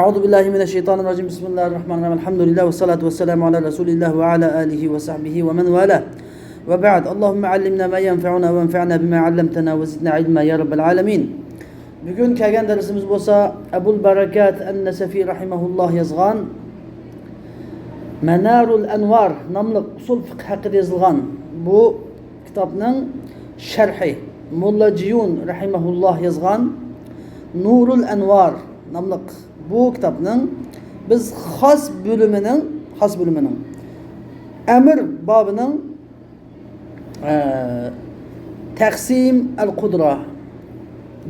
أعوذ بالله من الشيطان الرجيم بسم الله الرحمن الرحيم الحمد لله والصلاة والسلام على رسول الله وعلى آله وصحبه ومن والاه وبعد اللهم علمنا ما ينفعنا وانفعنا بما علمتنا وزدنا علما يا رب العالمين. Bugün kelgan dersimiz bo'lsa Abul Barakat an-Nasafi rahimahulloh yozgan Manarul Anvar nomli usul fiqh haqida yozilgan bu kitobning sharhi Mulla Jiyun rahimahulloh yozgan Nurul Anvar nomli bu kitobning biz xos bölümünün Emir babının Taqsim al-Qudra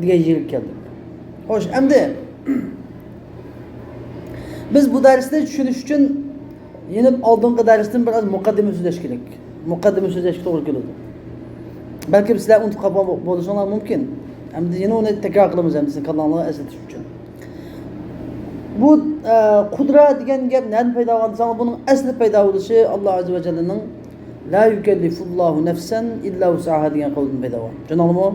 degan yerga keldik. Xo'sh, endi biz bu darsni tushunish uchun yana oldingi darsdan biroz muqaddima so'zlash kerak. Muqaddima so'zlashga to'g'ri keladi. Balki sizlar unutib qolgan bo'lishinglar mumkin. Endi yana uni takror qilamiz endi sizning qalbingizga eslatish uchun. Bu qudra degan gap nereden paydo bo'lgan? Bunun asli paydo bo'lishi Alloh azza va jallaning la yukellifullohu nafsan illa wus'aha degan qavldan paydo bo'lgan. Tushundingizmi?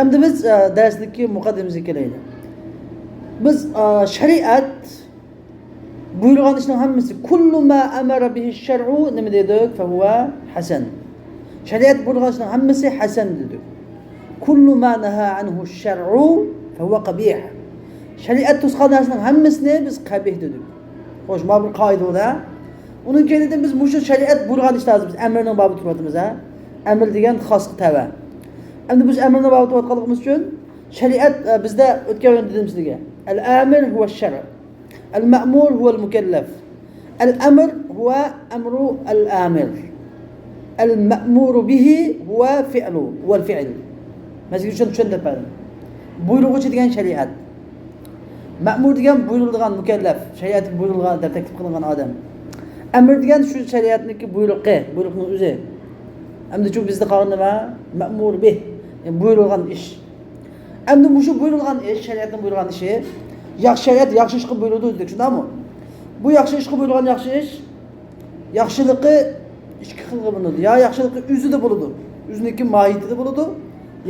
Endi biz darsdagi muqaddimamizga kelaylik. Biz shariat buyurgan ishning hammasi kullu ma amara bihi shar'u nima dedik? Fa huwa hasan. Shariat buyurgan ishning hammasi hasan dedik. Kullu ma naha anhu shar'u fa huwa qabih. Shariat to'sgan narsaning hammasini biz qabih dedik. Xo'sh, mana bu qoidada uni kelida biz mushu shariat buyurgan ishlarni biz amrning bobi turyapmiz, ha? Amr degan xos tava. Endi biz amrni bobi turayotganligimiz uchun shariat bizda o'tgan dedim sizga. Al-amir huwa ash-shar'. Al-ma'mur huwa al-mukallaf. Al-amr huwa amru al-amir. Al-ma'mur bihi huwa fi'lu, huwa al-fi'l. Mazkur tushuntirib berdim. Buyruqchi degan shariat. Ma'mur degan buyurilgan mukallaf, shariat buyurilgan deb taklif qilingan odam. Amr degan shu shariatniki buyruqning o'zi. Endi shu bizda qolgan nima? Ma'mur bih, buyurilgan ish. Endi bu shu buyurilgan ish, shariatning buyurilgan ishi, yaxshi shariat yaxshi ish qilib buyurdi dedik, shundaymi? Bu yaxshi ish qilib buyurilgan yaxshi ish, yaxshiligi ikki xilga bo'linadi. Ya yaxshiligi o'zida bo'ladi, o'ziniki mohiyatida bo'ladi,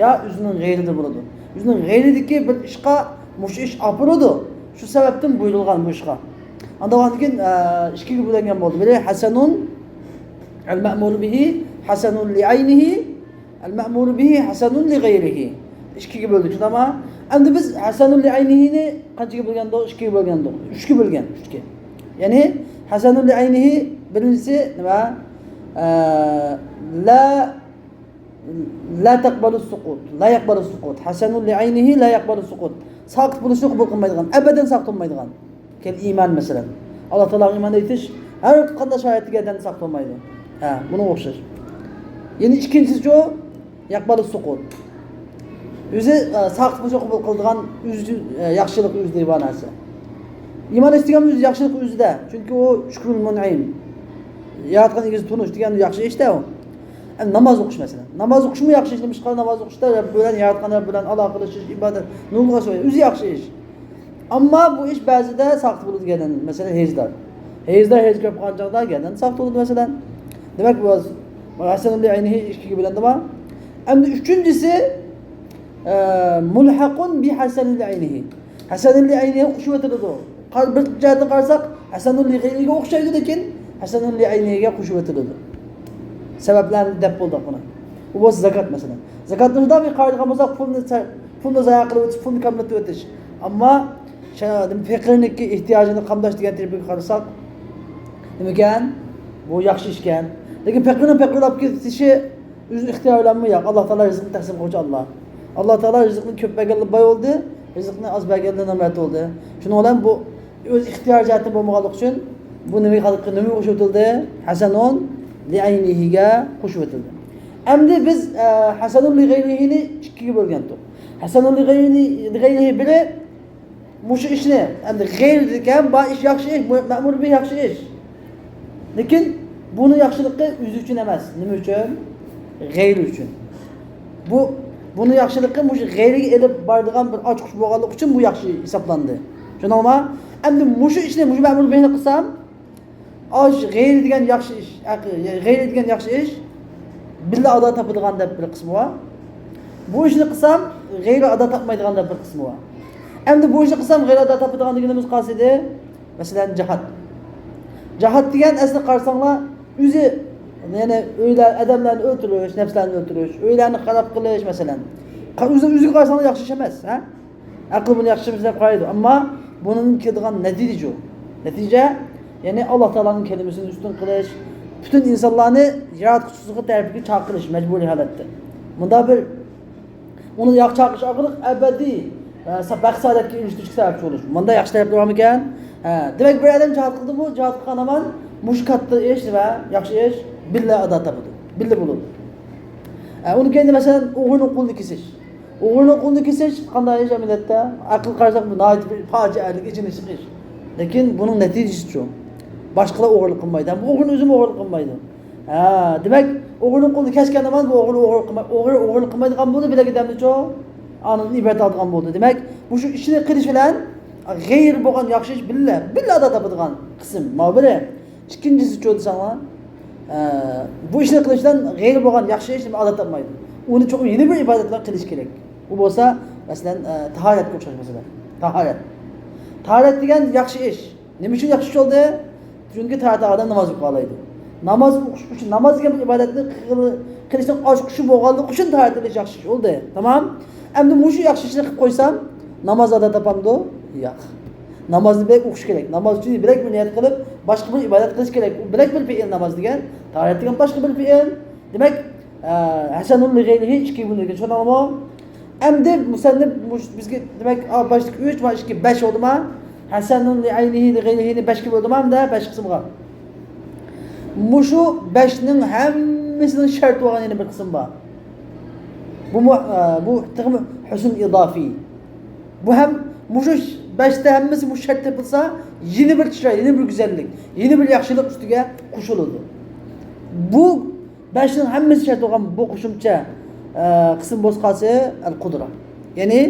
ya o'zining g'ayrida bo'ladi. O'zining g'ayridagi bir ishqa mush ish apuradi. Shu sababdan buyurilgan bu ishqa. Andan keyin ikkiga bo'lingan bo'ldi. Biri hasanun al-ma'mur bihi hasanun li aynihi al-ma'mur bihi hasanun li ghayrihi. Ikkiga bo'ldik, shundami? Endi biz hasanun li aynihini qanchaga bo'lganda? Ikkiga bo'lganda. 3 ga bo'lgan, 3 ga. Ya'ni hasanun li aynihi birinchisi nima? La taqbalu suqut. La yaqbalu suqut. Hasanun li aynihi la yaqbalu suqut. Saqit bo'lishni qabul qilmaydigan, abadan saqit bo'lmaydigan. Kel iymon masalan. Alloh taolo iymon etish har qanday sharoitlardan saqit bo'lmaydi. Ha, buni o'xshash. Ya'ni ikkinchisi o yaqbalu suqut. O'zi saqit bo'lishni qabul qiladigan o'zi yaxshilik o'zida bor narsa. Iymon etigan o'zi yaxshilik o'zida. Chunki u shukrul mun'im. Yaratgan egiz tunish degan yaxshi ishda u. Namoz o'qish masalan. Namoz o'qishmi yaxshi ish, nima namoz o'qishda bilan yaratganlar bilan aloqa qilish, ibodat, nurga so'y, o'zi yaxshi ish. Ammo bu ish ba'zida saqit bo'ladigan, masalan, hejlar. Hejlar hej ko'p qanchaqdagan saqit bo'ladi masalan. Demak bu hasanul aynihi ikkiga bo'landimi? Endi uchinchisi mulhaqun bi hasanul aynihi. Hasanul aynihi qo'shib o'tiladi. Bir jihatdan qarasak hasanul ghayriga o'xshaydi, lekin hasanul ayniga qo'shib o'tiladi. Sabablarni deb bo'ldik buni. Bu bo'lsa zakat masalan. Zakatni juda bir qoida qilmasak pulni zayo qilib o'tish, pulni kamlatib o'tish. Ammo fiqrniki ehtiyojini qamdash degan tarbiyaga qarasak nima ekan? Bu yaxshi ish ekan. Lekin fiqrlab ketishi o'z ixtiyorlanmi yo'q. Alloh taolo rizqni taqsim qiluvchi Alloh. Alloh taolo rizqni ko'p berganlik boy bo'ldi, rizqni oz berganlik namat bo'ldi. Shuning bilan bu o'z ixtiyoriyati bo'lmaganlik uchun bu nima qo'shib o'tildi? Hasanun li aynihiga qo'shib o'tildi. Endi biz hasanun li g'ayrihini ikkiga bo'lgandik. Hasanun li ghayrihi biri mushu ishni endi g'ayr degan bu ish yaxshi ish, ma'mur bi yaxshi ish. Lekin buni yaxshiligi o'zi uchun emas. Nima uchun? G'ayr uchun. Buni yaxshiligi mushu g'ayriga elib boradigan bir ochqish bo'lganligi uchun bu yaxshi hisoblandi. Tushundingmi? Endi mushu ishni mushu ma'mur bihni qilsam, g'ayr degan yaxshi ish, g'ayr degan yaxshi ish billa adoq topadigan deb bir qismi bor. Bu ishni qilsam g'ayri adoq topmaydigan deb bir qismi bor. Endi bu ishni qilsam g'ayrat topadigan deganimiz qaysi edi? Masalan, jihad. Jihad degan asli qarasanglar, o'zi ya'ni o'ylar, odamlarni o'ldirish, nafslarni o'ldirish, o'ylarni xarob qilish masalan. O'ziga qarasanglar yaxshi ish emas, ha? Aql buni yaxshi deb qaraydi, ammo buning keladigan natija. Natija ya'ni Alloh taolaning kalimasini ustun qilish, butun insonlarni yaratquchisiga tarafiga chaqirish majburiy holatda. Bunda bir uni yaxshi chaqirish orqali abadiy maqsadga erishishga sabab bo'lish. Bunda yaxshi taraf bormi ekan? Demak bir odam jihad qildi, bu jihad qilgan amal mush katta ish va yaxshi ish billa ado topadi. Billa bo'ladi. Uni keyin masalan o'g'rining qo'lini kesish. O'g'rining qo'lini kesish qanday ish amaliyotda? Aql qarasak bu noyat bir fojialik ichini chiqish. Lekin buning natijasi-chi? Boshqalar o'g'irlik qilmaydi. Bu o'g'rining o'zi o'g'irlik qilmaydi. Demak, o'g'rining qo'lini kesgan amal bu o'g'irlik qilmaydigan bo'ldi, bilagidamni-chi? Anın ibret aldıgan bo'ldi. Demak, bu shu ishni qilish bilan g'ayr bo'lgan yaxshi ish billa ado topadigan qism. Mana biri. Ikkinchisi-chi desanglar, bu ishni qilishdan g'ayr bo'lgan yaxshi ish ado topmaydi. Uni cho'qim yeni bir ibodatlar qilish kerak. Bu bo'lsa, masalan, tahoratga o'xshash masalan. Tahorat degan yaxshi ish. Nima uchun yaxshi ish bo'ldi? Chunki tahoratda odam namoz o'qiyoladi. Namoz o'qish uchun namoz degan ibodatni qilishdan oshqushi bo'lganligi uchun tahorat qilish yaxshi ish bo'ldi. Tamam? Endi mushu yaxshi ishni qilib qo'ysam, namoz ado topamdi? Yo'q. Namozni bilak o'qish kerak. Namoz uchun bilak bir niyat qilib, boshqa bir ibodat qilish kerak. Bilak bir fe'l namoz degan, tahorat degan boshqa bir fe'l. Demak, hasanul lig'ayrihi ikki bunga tushunammi? Endi musannif bizga demak, boshlik 3 va 2 5 bo'ldimi? Hasanul lig'ayrihi 5 ga bo'ldimi hamda 5 qismga. Mushu 5 ning hammasining shart bo'lgan yana bir qism bor. Bu husn idofiy. Bu ham mushu 5ta hammasi bu shart yapılsa yeni bir chiroy, yeni bir güzellik, yeni bir yaxshilik ustiga qo'shiladi. Bu 5ning hammasi shart bo'lgan bu qo'shimcha qism bo'lsa al-qudra. Ya'ni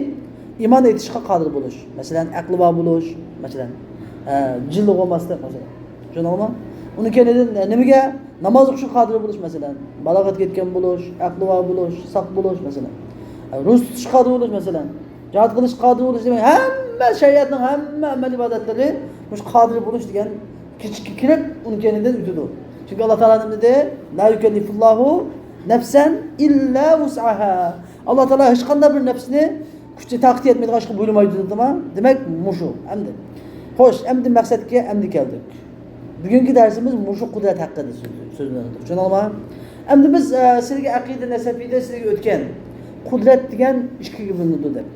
iymon etishga qodir bo'lish. Masalan, aqli bor bo'lish, masalan, jinli bo'lmaslik masalan. Tushunarmi? Uni keyin nimaga namoz o'qishga qodir bo'lish masalan, balog'atga yetgan bo'lish, aqli bor bo'lish, saq bo'lish masalan. Ro'za tutish qodir bo'lish masalan. Jihad qilish qodir bo'lish demak, hamma shariatning hamma amal ibodatlari mush qodir bo'lish degan kichikka kirib, uni keyinidan o'tadi. Chunki Alloh taolo nima dedi? La yukallifullohu nafsan illa wus'aha. Alloh taolo hech qanday bir nafsni kuchga taqdir etmaydigan ishga buyurmaydi dedimi? Demak, mushu. Endi. Xo'sh, endi maqsadga endi keldik. Bugungi darsimiz mushu qudrat haqida so'zlanadi. Tushunarlimi? Endi biz sizga aqida nasabida sizga o'tgan qudrat degan ikkiga bo'linadi deb.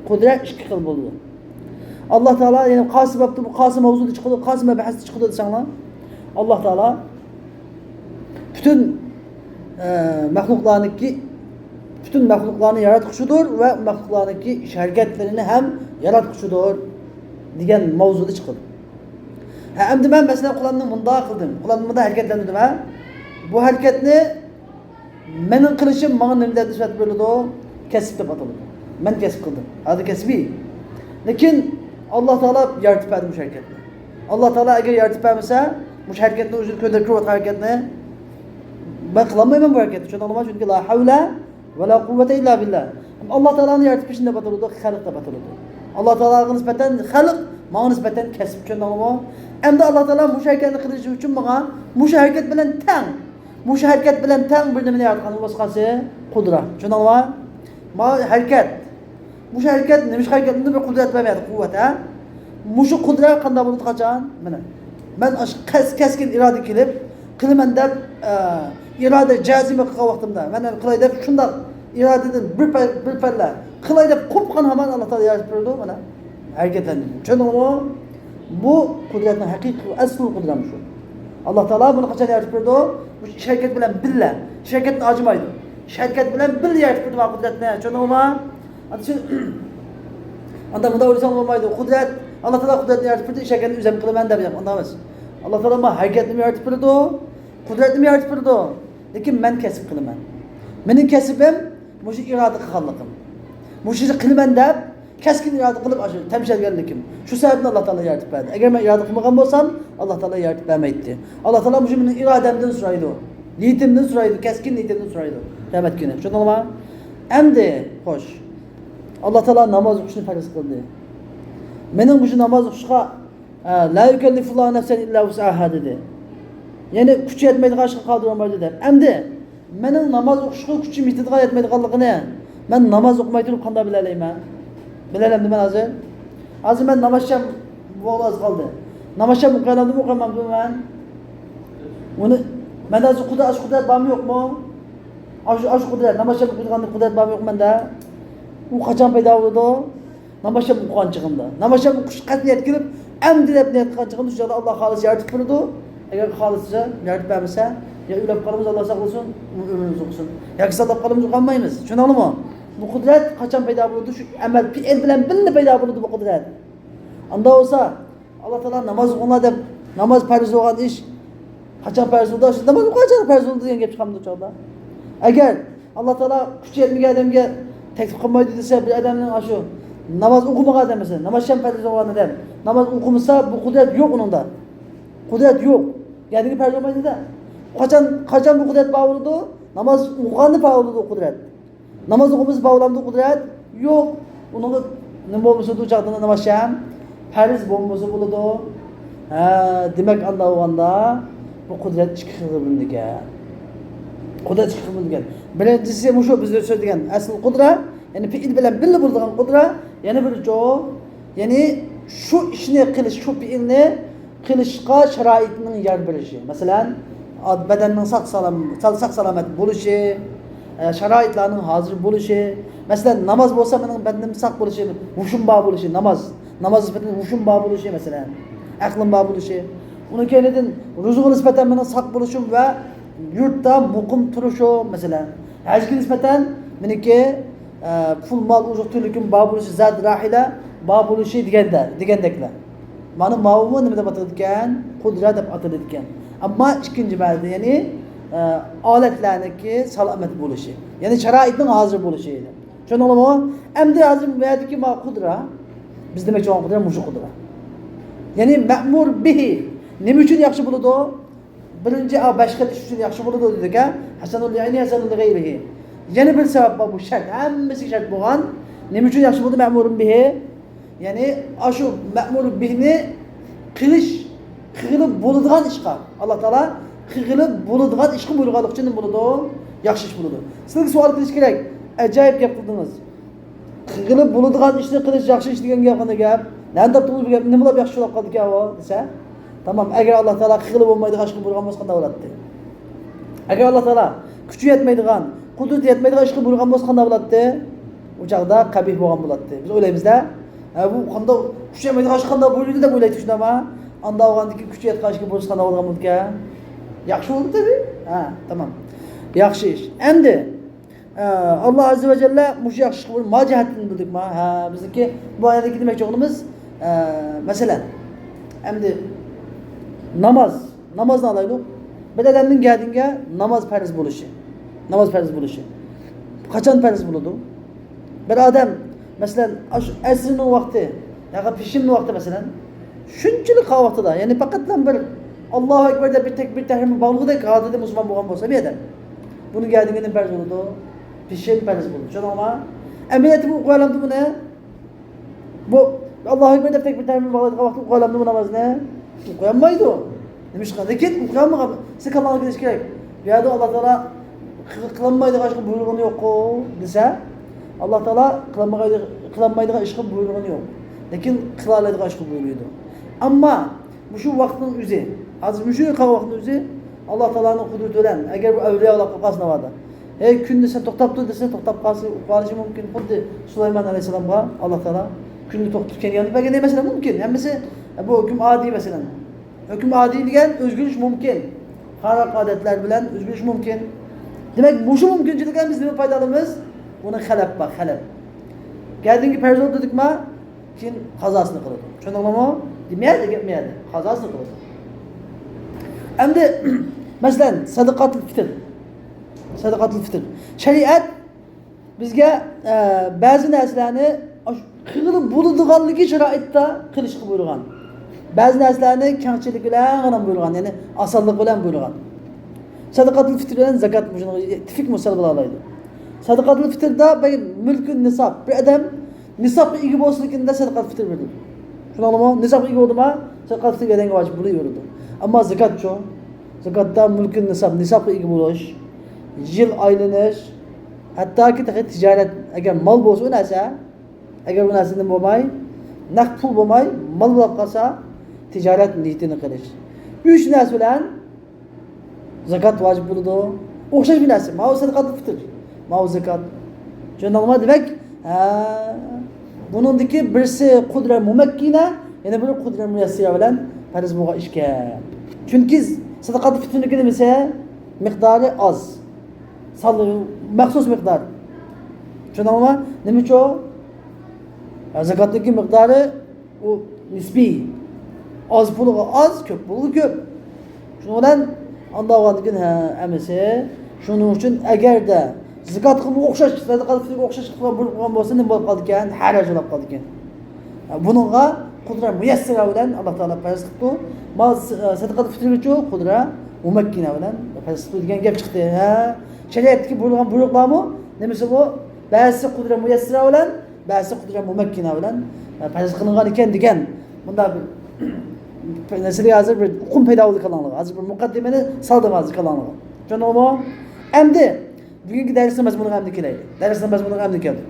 Qudrat ikki xil bo'ldi. Alloh taolo ya'ni qaysi babda bu qaysi mavzuda chiqadi, qaysi mabhasda chiqadi desanglar, Alloh taolo bütün maxluqlarni yaratquchidir va maxluqlarniki ish harakatlarini ham yaratquchidir degan mavzuda chiqadi. Endi men masalan qo'limni bunday qildim. Qo'limni bunday harakatlantirdim ha. Bu harakatni mening qilishim menga nima deb nisbat beriladi? Kasb deb ataladi. Men kasb qildim. Hadi kasbiy. Lekin Alloh taolo yaratib berdi bu harakatni. Alloh taolo agar yaratib bermasa, bu harakatni o'zini ko'ndirib harakatni ben qilolmayman bu harakatni. Tushunarlimi? Chunki la havla va la quvvata illa billah. Alloh taoloni yaratib shunday ataladi, xalq deb ataladi. Alloh taologa nisbatan xalq, menga nisbatan kasb. Tushunarlimi? Endi Alloh taolo bu harakatni qilish uchun menga bu harakat bilan teng, bu harakat bilan teng bir nimani yaratgan boshqasi qudrat. Tushunarlimi? Ma harakat. Bu harakat nima harakatni bir qudrat bermaydi, quvvat ha. Mushu qudrat qanday bo'ladi qachon? Mana. Men keskin iroda kelib, qilaman deb iroda jazima qilgan vaqtimda, men qilay deb shunda irodadan bir palla qilay deb qo'pqan hamon Alloh taolo yaratib berdi mana. Harakatlanadi. Tushunarlimi? Bu qudratning haqiqiy asl qudrati shu. Alloh taolo buni qachon yaratib berdi? Bu harakat bilan billa, harakatni ajimaydi. Harakat bilan billa yaratib berdi bu qudratni. Tushunarlimi? Anda bunda o'ylasam bo'lmaydi. Qudrat Alloh taolo qudratni yaratib berdi, harakatni o'zim qilaman deb ham unda emas. Alloh taolo men harakatni yaratib berdi, qudratni yaratib berdi. Lekin men kasb qilaman. Mening kasbim mushu iroda qilganligim. Mushuni qilaman deb keskin iroda qilib tamshalganligim. Shu sababni Alloh taolo yaratib berdi. Agar men iroda qilmagan bo'lsam, Alloh taolo yaratib bermaydi. Alloh taolo mushu mening irodamdan so'raydi. Niyatimdan so'raydi, keskin niyatimdan so'raydi. Qiyomat kuni. Tushundingmi? Endi xo'sh. Alloh taolo namoz o'qishni farz qildi. Mening bu namoz o'qishga la yukallifullohu nafsan illa wus'aha dedi. Ya'ni kuchi yetmaydigan ishga qodir bo'lmaydi deb. Endi mening namoz o'qishga kuchim yetmaydiganligini men namoz o'qimay turib qanday bila olayman? Bilalamdi men hozir. Hozir men namozsham bo'g'az qoldi. Namozsham o'qiganimni o'qimayman men. Uni men hozir qudrat bormi yo'qmi? Ash qudrat, namozsham o'qiganimda qudrat bormi yo'q menda? U qachon paydo bo'ldi? Namozsham o'qigan chig'imda. Namozsham o'qish qat'iyat kelib, amdi deb niyat qilgan chig'imda shu Alloh xolis yaratib turdi. Agar xolischa yaratib bermasa, ya o'lib qolamiz, Alloh saqlasin, umrimiz o'qsin. Yoki saqlab qolamiz, o'qolmaymiz. Tushunalmi? Bu qudrat qachon paydo bo'ldi? Shu amal fi'l bilan birga paydo bo'ldi bu qudrat. Unda bo'lsa, Alloh taolo namoz o'qinglar deb, namoz farz bo'lgan ish qachon farz bo'ldi? Shu namoz qachon farz bo'ldi degan gap chiqamdi o'chog'da. Agar Alloh taolo kuchi yetmagan odamga taklif qilmaydi desa, bir odamning shu namoz o'qimagan odam esa, namozsham farz bo'lgan odam, namoz o'qimasa bu qudrat yo'q uningda. Qudrat yo'q. Ya'ni farz bo'lmaydi-da. Qachon bu qudrat bo'ldi? Namoz o'qiganda bo'ldi qudrat. Namoz o'qimiz bağlamdı qudrat yo'q. Uning nima bo'lsa u chaqda namozsham farz bo'lmasa bo'ladi. Demak anda o'ganda bu qudrat ikki xil bo'lingan. Qudrat ikki xil bo'lingan. Birinchisi shu biz so'zlagan asl qudrat, ya'ni fi'l bilan birga bo'ladigan qudrat, yana biri ya'ni shu ishni qilish, shu fi'lni qilishga sharoitning yer berishi. Masalan, badanning sog' salomat bo'lishi, sharoitlarning hozir bo'lishi. Masalan, namoz bo'lsa mening badanim sog' bo'lishi, hushim bor bo'lishi, namoz nisbatan hushim bor bo'lishi masalan, aqlim bor bo'lishi. Uni keyindan ruzuqqa nisbatan mening sog' bo'lishim va yurtda muqim turishim masalan. Hajga nisbatan meniki pul mol uzuq-turuqim bor bo'lishi, zat rahila bor bo'lishi degandeklar. Mana ma'lum nima deb atalgan? Qudrat deb atalgan. Ammo ikkinchi ba'zi, ya'ni olatlarniki salomat bo'lishi, ya'ni sharoitning hozir bo'lishi edi. Tushundingmi? Endi hozir bu yerdagi qudrat biz demoqchi bo'lgan qudrat mushu qudrat. Ya'ni ma'mur bihi nima uchun yaxshi bo'ladi? Birinchi boshqa ish uchun yaxshi bo'ladi dedik-a? Hasanul ya'ni hasanul g'ayrihi. Yana bir sabab bor, bu shart, hammasi shart bo'lgan. Nima uchun yaxshi bo'ldi ma'mur bihi? Ya'ni shu ma'mur bihni qilish qilib bo'ladigan ishqa Alloh taolo qilib bo'ladigan ishqa buyurganlik uchun bo'ladi, yaxshi ish bo'ladi. Sizga savol qilish kerak. Ajoyib gap qildingiz. Qilib bo'ladigan ishni qilish yaxshi ish degan gap qanday gap? Nima topdingiz bu gap? Nima deb yaxshi bo'lib qoldi ekan u desa? Tamam, agar Alloh taolo qilib bo'lmaydigan ishqa buyurgan bo'lsa qanday bo'ladi? Agar Alloh taolo kuchi yetmaydigan, qudrat yetmaydigan ishqa buyurgan bo'lsa qanday bo'ladi? O chaqda qabih bo'lgan bo'ladi. Biz o'ylaymiz-da, bu qanday kuchi yetmaydigan ish qanday bo'ladi deb o'ylaydik shundami? Anda olgandiki kuchi yetgan ishga bo'lsa qanday bo'lgan bo'ladi? Yaxshi bo'ldi tabii. Tamam. Yaxshi ish. Endi Alloh azza va jalla mush yaxshi ish qilib mojihatni bildikmi? Bizniki bu oyatdagi demoqchi o'g'limiz masalan endi namozni olaylik. Bir odamning gadinga namoz farz bo'lishi. Namoz farz bo'lishi. Qachon farz bo'ladi? Bir odam masalan asrning vaqti, yoki pishimning vaqti masalan shunchalik vaqtida, ya'ni faqatdan bir Allohu akbar deb bir tahrim bog'lig'idek odida musulmon bo'lgan bo'lsa bu yerda. Buni gadinga nima farz bo'ladi? Pishim farz bo'ladi. Tushunammi? Amaliyotda bu qo'yamdi buni. Bu Allohu akbar deb bir tahrim bog'lig'idek vaqtda qo'yamdi bu namozni. Qo'yolmaydi. Nima ish qiladi? Lekin qo'yolmagan. Siz kalonga kelish kerak. Bu yerda Alloh taolo qilinmaydigan ishga buyurgani yo'q-ku desa, Alloh taolo qilinmaydigan ishga buyurgani yo'q. Lekin qila oladigan ishga buyuradi. Ammo shu vaqtning o'zi, hozir shu vaqtning o'zi Alloh taoloning qudrati bilan agar bu avliyolar qilqasna vardi. Kunni sen to'xtab tur desa, to'xtab qolishi mumkin. Xuddi Sulaymon alayhisalomga Alloh taolo kunni to'xtatgan yani bag'ana masalan mumkin. Hammasi bu hukm oddiy masalan. Hukm oddiy degan o'zgarish mumkin. Xalq odatlar bilan o'zgarish mumkin. Demak, bu shu mumkinchilikdan biz nima foyda olamiz? Buni xalab bor, xalab. Gadingi farz dedikmi? Keyin qazosini qiladi. Tushundingmi? Demaydi, gapmaydi. Qazosini qiladi. Endi masalan sadaqatul fitr. Sadaqatul fitr. Shariat bizga ba'zi narsalarni qilib bo'ladiganligi sharoitda qilishga buyurgan. Ba'zi narsalarni kengchilik bilan buyurgan, ya'ni osonlik bilan buyurgan. Sadaqatul fitr bilan zakat tifik misol bo'la oladi. Sadaqatul fitrda mulkun nisob. Bir odam nisobga ega bo'lishligida sadaqatul fitr beradi. Şunalama nisab ega bo'ldimi? Zakat berganga vojib bo'laveradi. Ammo zakatcho, zakatda mulkin nisab ega bo'lish, yil aylanish, hattoki tijorat agar mol bo'lsa u narsa, agar u narsa nima bo'lmay, naqd pul bo'lmay, mol bo'lib qolsa, tijorat niyatini qilish. 3 narsa bilan zakat vojib bo'ladi. O'xshash bir narsa. Ma'u sadaqat fitr, ma'u zakat. Shunday demak, buningdagi birisi qudra mumakkina, yana biri qudra muyassira bilan farz bo'lgan ishga. Chunki sadaqat fitrniki nimasi? Miqdori oz. Maxsus miqdor. Shundaymi? Nima uchun? Zakatning miqdori u nisbiy. Oz pulga oz, ko'p pulga ko'p. Shuning bilan Allohning amisi. Shuning uchun agarda zakat qilib o'xshash, sadaqat qilib o'xshash qilgan bo'lsa, nima bo'lib qoldi ekan? Haraj bo'lib qoldi ekan. Buningga qudra muyassira bilan Alloh taolo farz qildi. Mal sadaqat fitr uchun qudra mumakkina bilan farz qildi degan gap chiqdi. Shariatdagi bo'lgan buyruqlarmi? Nimasi bu? Ba'zi qudra muyassira bilan, ba'zi qudra mumakkina bilan farz qilingan ekan degan. Bunda bir narsaga hozir bir uqum paydo bo'ldi qilganlar. Hozir bir muqaddimani soldim hozir qilganlar. Tushundingmi? Endi bugungi darsimiz mazmuni hamda kelaydi. Darsimiz mazmuni hamda keldi.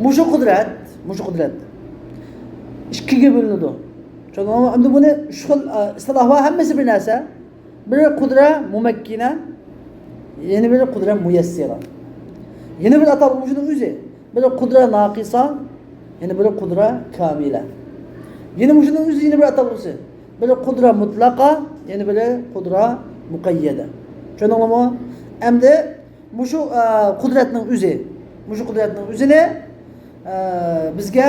Mushu qudrat ikkiga bo'linadi. Tushundingmi? Endi buni shu xil istilohlar hammasi bir narsa. Biri qudra mumakkina, yana biri qudra muyassira. Yana bir atalib shuning o'zi. Biri qudra naqisa, yana biri qudra kamila. Yana shuning o'zi yana bir atalibsi. Biri qudra mutlaqa, yana biri qudra muqayyada. Tushundingmi? Endi shu qudratning o'zini bizga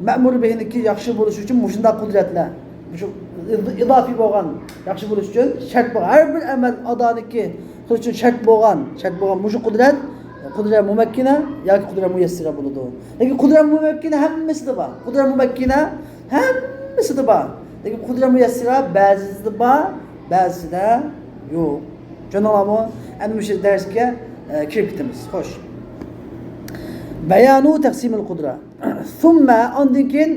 ma'mur behniki yaxshi bo'lish uchun shunday qudratlar, shu izofiy bo'lgan yaxshi bo'lish uchun shart bo'lgan har bir amal adoniki qilish uchun shart bo'lgan shu qudrat mumakkina yoki qudrat muyassira bo'ladi. Lekin qudrat mumakkina hammasida bor. Lekin qudrat muyassira ba'zida bor, ba'zida yo'q. Tushundingmi? Endi shu darsga kirib ketamiz. Xo'sh. Bayanu taqsimil qudra. Thumma andin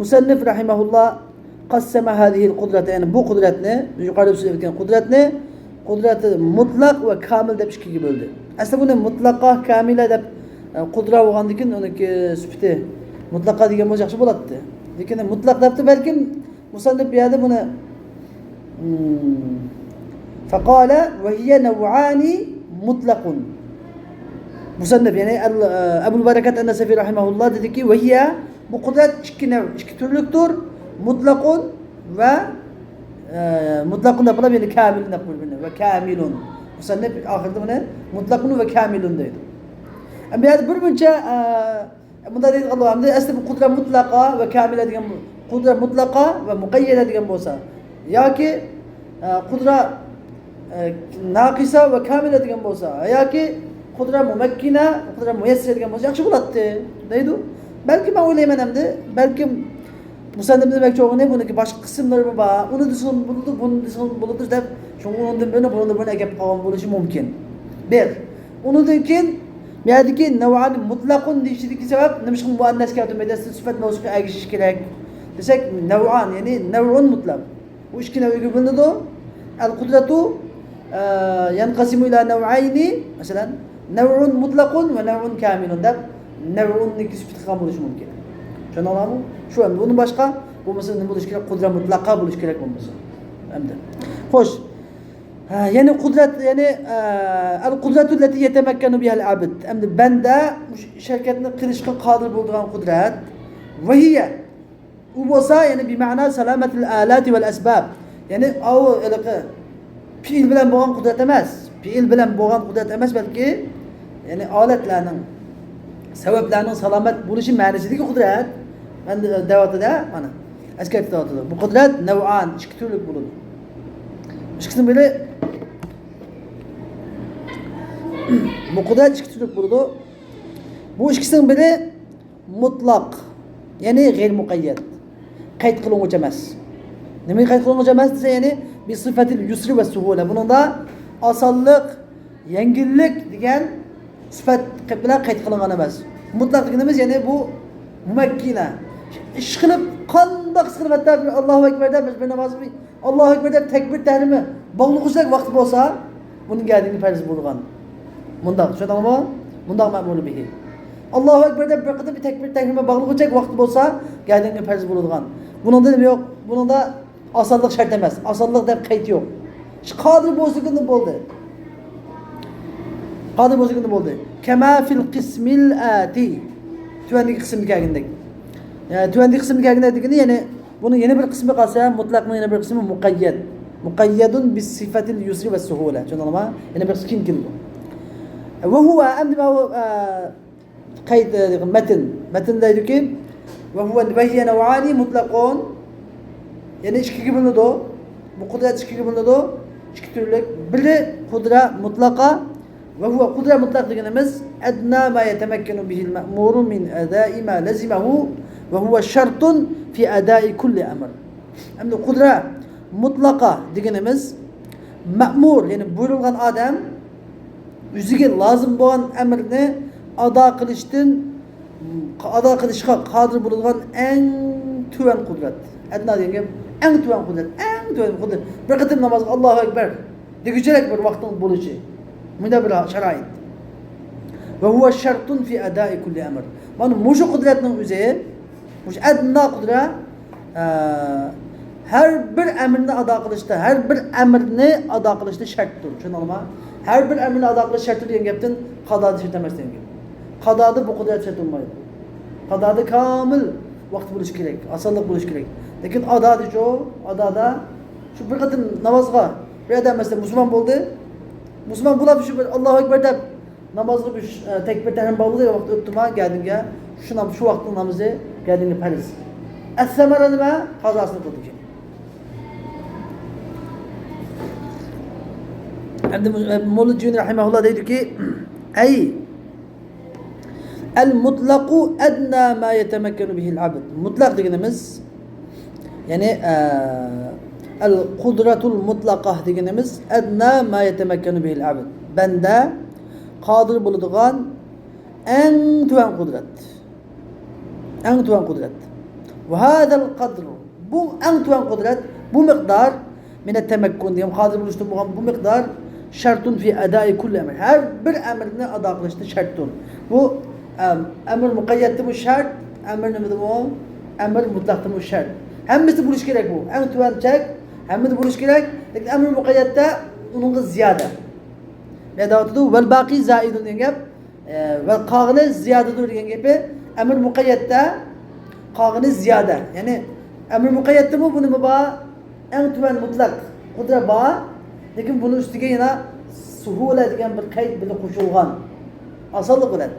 musannif rahimahullah qassama hadhihi al-qudrata, yani bu qudratni, yuqorida so'zlayotgan qudrati mutlaq va kamil deb ikkiga bo'ldi. Aslida buni mutlaqa, kamila deb qudra bo'lgandan keyin uniki sifati mutlaqa degan bo'lsa yaxshi bo'ladi. Lekin mutlaq debdi balkim musannif bu yerda buni فقال وهي نوعان مطلق. Musannif yani Ebu Barakat el-Nesefi rahimahullah dedi ki وهي bu kudret iki türlüktür. Mutlakun ve mutlakun da yani kamilun ve kamilun. Musannif ahirde buna mutlakun ve kamilun dedi. Ama yani bir bunca bunda dedi Allah'ım dedi aslında bu kudret mutlaka ve kamile diyen kudret mutlaka ve mukayyede diyen bolsa ya ki kudret naqisa ve kamile degan bo'lsa yoki qudrat mumakkina, qudrat muyassir degan bo'lsa yaxshi bo'ladi deydi. Balki men o'ylayman endi, balki musannif demoqchi bo'lgani buniki boshqa qismlari bor. Uni desin bo'ladi, buni desin bo'ladi deb, shundan buni gap qolgan bo'lishi mumkin. Bir. Undan keyin yerdagi nav'an mutlaqun deyishdagi sabab nima uchun muannas keltirmaydi? Sifat mavzuga agishish kerak. Desak nav'an, ya'ni nav'un mutlaq. Bu ikki nav'ga bo'linadi. Al-qudratu yanqasimu ila naw'ayni, masalan, naw'un mutlaqun va naw'un kamilun deb naw'un ikki sifat ham bo'lishi mumkin. Tushundingmi? Shu endi bundan boshqa bo'lmasa nima bo'lishi kerak? Qudrat mutlaqa bo'lishi kerak bo'lmasa. Endi. Xo'sh. Yani qudrat, yani al-qudratu allati yatamakkanu biha al-abd. Endi banda harakatni qilishga qodir bo'lgan qudrat va hiya u bo'lsa, yani bi ma'na salamatul alati val asbab. Yani o fiil bilan bo'lgan qudrat emas. Fiil bilan bo'lgan qudrat emas, balki yani olatlarning, sabablarning salomat bo'lishi ma'nosidagi qudrat. Endi davatida mana askar davatida bu qudrat nav'an ikki turli bo'ladi. Ikkisining biri bu qudrat ikki turli bo'ladi. Bu ikkisining biri mutlaq, ya'ni g'ayr muqayyad. Qayd qilinuvchi emas. Nimaga qayd qilinuvchi emas desa, ya'ni bi sifatil yusri va suhula. Buningda osonlik, yengillik degan sifat bilan qayd qilingan emas. Mutlaq deganimiz ya'ni bu mumakkina, ish qilib qandoq qilib hatta Allohu akbar deb biz bir namoz Allohu akbar deb takbir tahlimi bog'liqsak vaqti bo'lsa buning gadingi farz bo'lgan. Bunda tushunadingmi? Bunda ma'mul bihi. Allohu akbar deb bir qadam takbir tahlimi bog'liqsak vaqti bo'lsa gadingi farz bo'lgan. Buningda nima yo'q? Buningda osonlik shart emas. Osonlik deb qayd yo'q. Qodir bo'lsa bo'ldi. Qodir bo'lsa bo'ldi. Kama fil qismil ati. Tuvandagi qismga kelgandek. Tuvandagi qismga kelgandek degani, ya'ni buni yana bir qismi qolsa, mutlaqning yana bir qismi muqayyad. Muqayyadun bis sifatil yusri va suhula. Tushundingmi? Yana bir qism keldi. Va huwa amdi ma qayd matn deydiki, va huwa bayya naw'ani mutlaqun. Yani ikkiga bo'linadi. Bu qudrat ikkiga bo'linadi. İki türlük. Biri kudra mutlaka ve huve kudra mutlak deganimiz adna ma yetemakkanu bihil ma'muru min adai ma lazimahu ve huve şartun fi adai kulli emr. Hem de kudra mutlaka deganimiz ma'mur, yani buyurulgan adam o'ziga lazım olan emrini ada qilishga qodir bo'lgan eng tuvan kudrat. Adna degan eng tuvan kudrat. Bir qatim namaz Allahu ekber degichalik bir vaqtning bo'lishi. Bunda bir sharoit. Va huwa shartun fi adai kulli amr. Mana mushu qudratning o'zi, mush adna qudra her bir emrini ado qilishda, her bir emrini ado qilishda shartdir. Tushundingmi? Her bir emrini ado qilish shartdir degan gapdan qadoda shart emas degan gap. Qadoda bu qudrat shart bo'lmaydi. Qadoda komil vaqt bo'lishi kerak, osonlik bo'lishi kerak. Lekin adada şu bir qatim namazga bir adam mesela Müslüman bo'ldi. Müslüman bo'lib shu bir Allohu akbar deb namozga bir takbir tahrim bo'ldi vaqt o'tdimi gadinga shu vaqtning namozi gadinga farz. As-samara nima? Qazosini qildik. Endi Molla Juni rahimahulloh deydiki, ay al-mutlaqu adna ma yetamakkanu bihi al-abd. Mutlaq deganimiz yani el-kudratul mutlaqah deganimiz adna ma yetemakkanu bihil abd. Banda qodir bo'ladigan eng tuvan qudrat. Eng tuvan qudrat. Va hadal qadr, bu eng tuvan qudrat, bu miqdor min at-tamakkun degan qodir bo'lishda bo'lgan bu miqdor shartun fi adai kulli amr. Her bir amrni ado qilishda shartdir. Bu amr muqayyatda bu shart, amr nimada bu? Amr mutlaqda bu shart. Hammasi bo'lish kerak bu. Eng tuvan chek hammasi bo'lish kerak. Lekin amr muqayyatda uningga ziyoda. Nedavatudu vel baqi zaidun degan gap, vel qog'ini ziyodadir degan gapi amr muqayyatda qog'ini ziyoda. Ya'ni amr muqayyatda bu nima bor? Eng tuvan mutlaq qudra bor. Lekin buni ustiga yana suhula degan bir qayd bilan qo'shilgan. Osonlik bilan.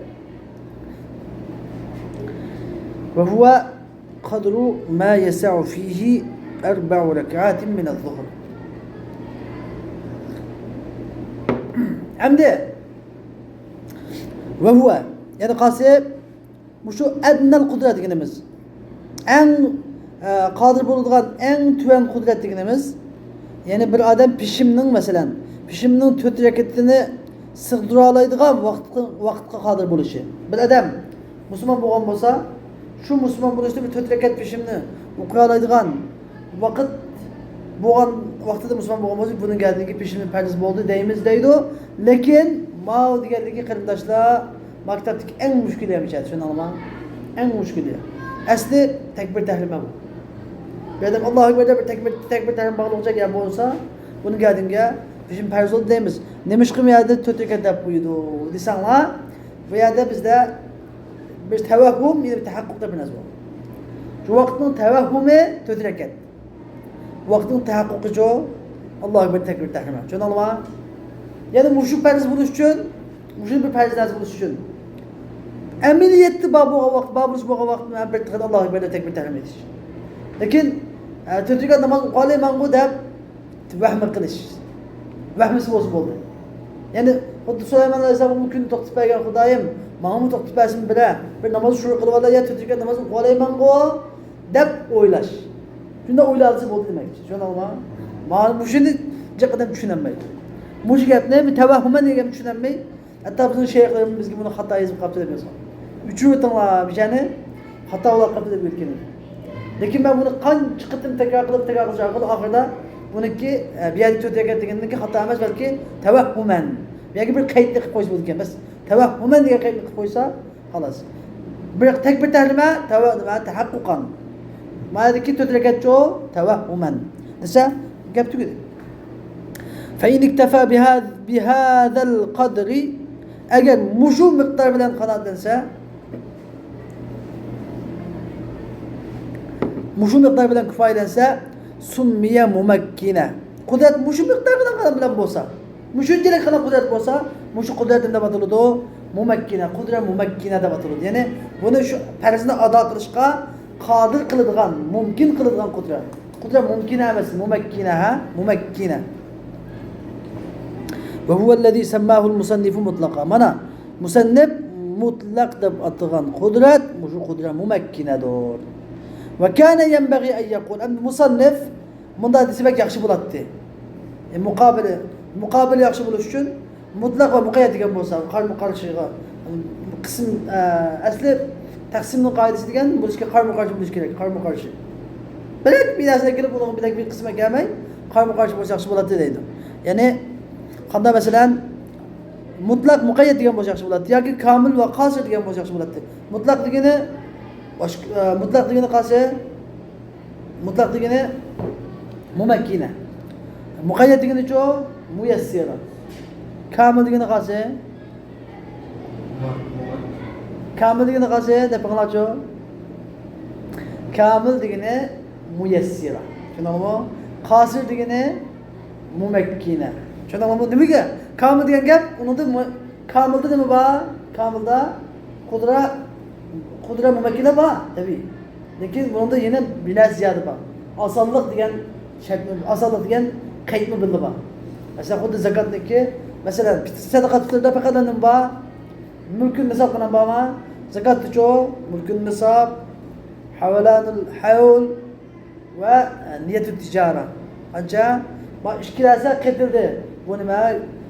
Va huwa qadru ma yas'u fihi 4 rak'at min az-zuhr. Hamdi ve huwa yani qasi şu adnal qudrat deganimiz. Eng qodir bo'ladigan eng tuvan qudrat deganimiz. Yani bir adam pishimning masalan, pishimning 4 rakatini sig'dira oladigan vaqtga qodir bo'lishi. Bir adam musulmon bo'lgan bo'lsa, şu musulmon bo'lishda bir 4 rakat pishimni o'qiy oladigan vaqt bo'lgan vaqtida musulmon bo'lgan bo'lsa, buning gadagi pishimni farz bo'ldi deymiz deydi. Lekin ma'u deganligi qarindoshlar maktabdagi eng mushkuli ham ishadi, tushunamizmi? Eng mushkuli. Asli takbir tahlima bu. Bir adam Allohu akbar deb takbir tahlim bog'liqcha gap bo'lsa, buning gadinga pishim farz bo'ldi deymiz. Nemish qilmayadi 4 rakat deb qo'ydi desanglar, bu yerda bizda bir tavahhum, bir tahaqquq deb nazar bor. Şu vaqtning tavahhumi 4 rakat. Vaqtning tahaqquqi jo Allohu akbar takbir tahlima. Tushundingmi? Yani muşu farz bo'lish uchun, muşu bir farz bo'lish uchun amaliyatda baburish bo'lgan vaqtni bir qilib Allohu akbar deb takbir tahlim etish. Lekin 4 rakat namoz o'qilayman bu deb vahmi qilish. Vahmisi bo'ldi. Yani xuddi Sulaymon alayhisalom bu kun to'xtab bergan Xudoyim, menga to'xtab bersin bir namoz shuru qilib olay, 4 rakat namoz o'qilayman bu deb o'ylash. Shunda o'ylalsa bo'ldi demakchi. Tushundingmi? Men bu shuni jiqdan tushunolmaydi. Mush gapni bir tavahhuma degan tushunolmay, hatto bizning shayxlarimiz bizga buni xato yozib qolibdi deb yozgan. Uchu o'tinglar, bishani xatolar qilib deb aytgan edi. Lekin ben bunu qancha qitim tekrar qilib oxirida buniki bir yerga to'tagan degandan xato emas, balki tavahhuman. Bu yerga bir qaydni qilib qo'yish bo'lgan. Bas tavahhuman degan qaydni qilib qo'ysa, xolos. Bir tek bir tahlima tahaqquqan. Ma'nodagi to'tagancho tavahhuman. Desa, gap tugadi. فإن اكتفى بهذا القدر أجل مشو مقدار بلان قناة دنسا مشو مقدار بلان كفاية دنسا سمي ممكنة قدرت مشو مقدار بلان قناة بلان بوسا مشو جلك قناة قدرت بوسا مشو قدرت دندا بطلدو ممكنة قدرة ممكنة دا بطلد يعني bunu şu perzine ada kılışka kadir kılıdığan mümkün kılıdığan kudret mümkine emas mumekkine ha mumekkine وهو الذي سماه المصنف مطلقا منا مصنف مطلق دب أطغان قدرات مش قدرة ممكنة دور وكان ينبغي أن يقول أن المصنف من ذا تسبك يخشب لاتي مقابل يخشب للشن مطلق ومقيد جنبوسا قال شيء قسم أصل تقسيم القاعدة سيدنا بولشك قار مقارش بلك بيناسنا كده بقولهم بلك بقسم كامل قار مقارش بولش يخشب لاتي ده يعني Qanda mesela mutlak muqayyad degan bo'lsa bo'ladi yoki komil va qosir degan bo'lsa bo'ladi. Mutlaq degani mutlaq degani qasi mutlaq degani mumakkina. Muqayyad degani-chu muyassira. Komil degani qasi komil degani qasi deb qilinglar-chu. Komil degani muyassira. Tushundingmi? Qosir degani mumakkina. Şundan nimaga? Kamil degan gap, unida kamilda nima bor? Kamilda qudra mumakkina bor, tabii. Lekin bunda yana bina ziyoda bor. Osonlik degan osonlik degan qaydmi bildi bor. Masalan, xuddi zakotniki, masalan, sadaqa tutilda faqat nima bor? Mulkun nisob bilan bormi? Zakotchi mulkun nisob, havalanul hawl va niyatut tijara. Ancha ma ishkilasa qaytildi. Bu nima?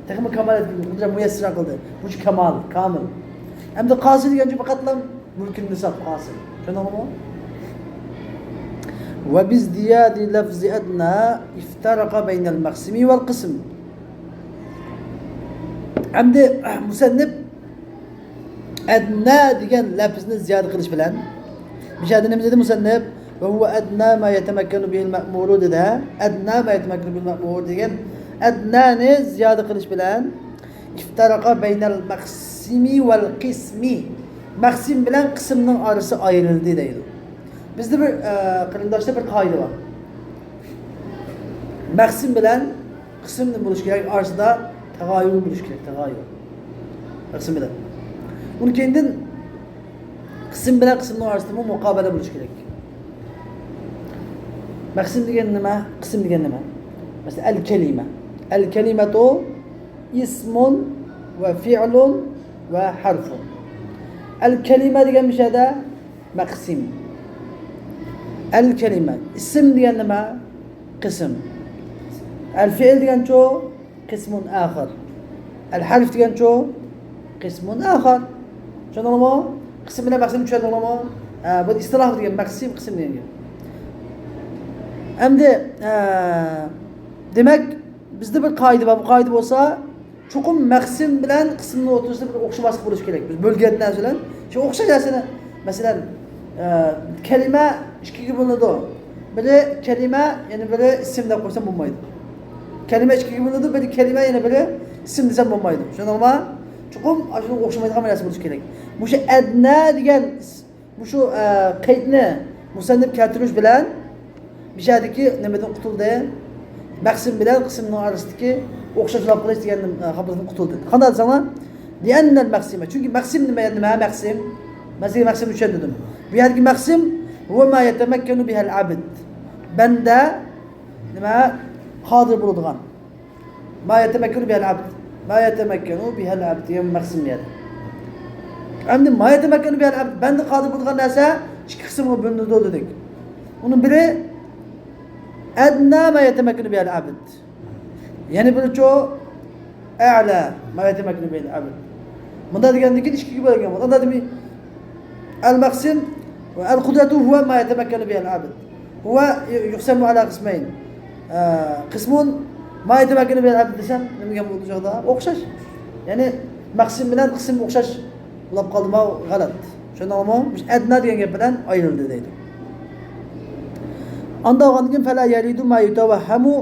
Texmi kamalat qildi, qudrat muyassir qildi. Bu kamal, kamil. Endi qosi degancha faqatlam mulkin nisob qosi. Tushundingmi? Wa bizdiyadi lafzi adna iftaraqa baynal maqsimi wal qism. Endi musannif adna degan lafzni ziyoda qilish bilan bishadi nima dedi musannif? Wa huwa adna ma yatamakkanu bihi al-ma'mur dedi. Adna ma yatamakkanu bil ma'mur degan adnani ziyoda qilish bilan iftaraqa baynal maqsimi wal qismi maqsim bilan qismning orasi ayrildi deydi. Bizda bir qarindoshda bir qoida bor. Maqsim bilan qismni bo'lish kerak, orasida tag'oyur bo'lish kerak, tag'oyur. Maqsim bilan. Uni keyin qism bilan qismning orasida muqobala bo'lish kerak. Maqsim degan nima? Qism degan nima? Masalan, al-kalima. Al-kalimatu ismun va fi'lun va harfun. Al-kalima degan mishada maqsim. Al-kalima ism degan nima? Qism. Al-fi'l degan-chu qismun akhar. Al-harf degan-chu qismun akhar. Tushundingmi? Qism bilan maqsim tushundingmi? Bu istiloh degan maqsim, qism degan. Endi demak bizda bir qoida bor. Bu qoida bo'lsa, chuqur maqsim bilan qismni o'rtasida bir o'xshamazlik bo'lishi kerak. Biz bo'lgan narsalar shu o'xshashasini, masalan, kalima ikkiga bo'linadi. Biri kalima, yana biri ism deb qo'ysam bo'lmaydi. Kalima ikkiga bo'linadi, biri kalima, yana biri ism desam bo'lmaydi. Tushundingmi? Chuqur shunga o'xshamaydigan narsa bo'lishi kerak. Bu shu adna degan bu shu qaydni musannif keltirish bilan bishadiki nimadan qutuldi? Maqsim bilan qismning orasidagi o'xshashlik qilish degan xabardan qutuldi. Qanday desanglar? Li'annal maqsima. Chunki maqsim nima? Maqsim. Masalan, maqsim tushundim. Bu yerdagi maqsim huwa ma yatamakkanu biha al-abd. Banda nima qodir bo'ladigan. Ma yatamakkanu biha al-abd. Ma yatamakkanu biha al-abd degan maqsim yer. Endi ma yatamakkanu biha al-abd banda qodir bo'ladigan narsa ikki qismga bo'linadi dedik. Uning biri أدنى ما يتمكن به العبد يعني بلوچو أعلى ما يتمكن به العبد من ذلك عندك إيش كي بقول من ذلك المقسم والقدرة هو ما يتمكن به العبد huve yuqsamu ala qismayn. Qismun ma yetemakkinu bil abd desem nima bo'lacaqda? O'xshash. Ya'ni maqsim bilan qism o'xshash bo'lib qoldimi? G'alat. Shundaymi? Adna degan gap bilan ayrildi deydi. Anda olgandan keyin fala yaridu ma yutawahhamu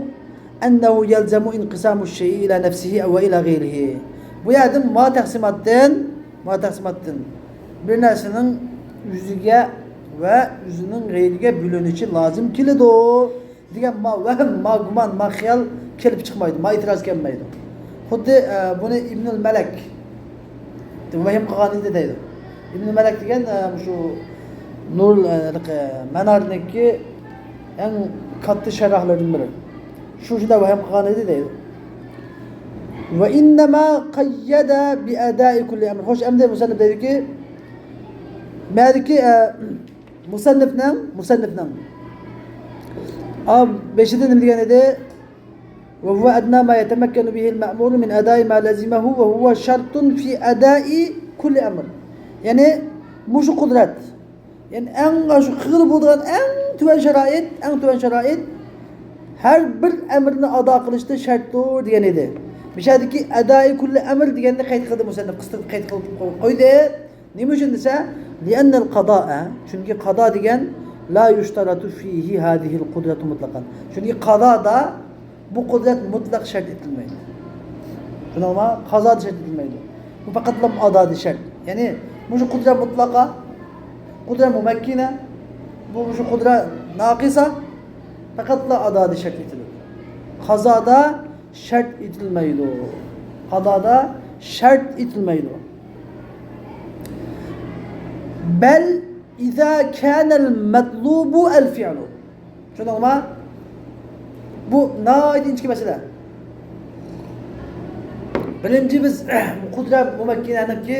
annahu yalzamu inqisamu ash-shay'i ila nafsihi aw ila ghayrihi. Bu yerda ma taqsimatdan bir narsaning yuziga va yuzining g'ayriga bo'linishi lozim keladi degan ma gumon, ma xiyol kelib chiqmaydi, ma e'tiroz kelmaydi. Xuddi buni Ibnul Malak deb vahim qilgan edi deydi. Ibnul Malak degan shu Nur Manarniki eng katta sharhlardan biri. Shunda vahim qilgan edi deydi. Ve innema qayyada bi ada'i kulli amr. Xo'sh, endi musannif deydiki, musannifning beşide nima degan edi? Ve huve adna ma yetemakkanu bihi al-ma'mur min ada'i ma lazimahu ve huve şartun fi ada'i kulli amr. Yani muşu kudret. Yani en şu kıl bulduğun en tuvan şerait her bir emrini ada kılışta şarttır degan edi. Mishadiki adai kulli amr deganda qayd qildi musannif, qisqacha qayd qilib qo'ydi. Nima uchun desa, li'anna al-qadaa, chunki qado degan la yushtaratu fihi hadhihi al-qudratu mutlaqan. Chunki qadoda bu qudrat mutlaq shart etilmaydi. Shunaqmi? Qazo shart etilmaydi. Bu faqat lam adadi shart. Ya'ni bu qudrat mutlaqa, qudrat mumakkina, bu qudrat naqisa faqat la adadi shart etiladi. Qazoda şart etilmaydi. Qadoda şart etilmaydi. Bel iza kana'l matlubu al fi'lu. Shunaqmi? Bu nayinchi masala. Birinchi biz qudrat mumakkinaniki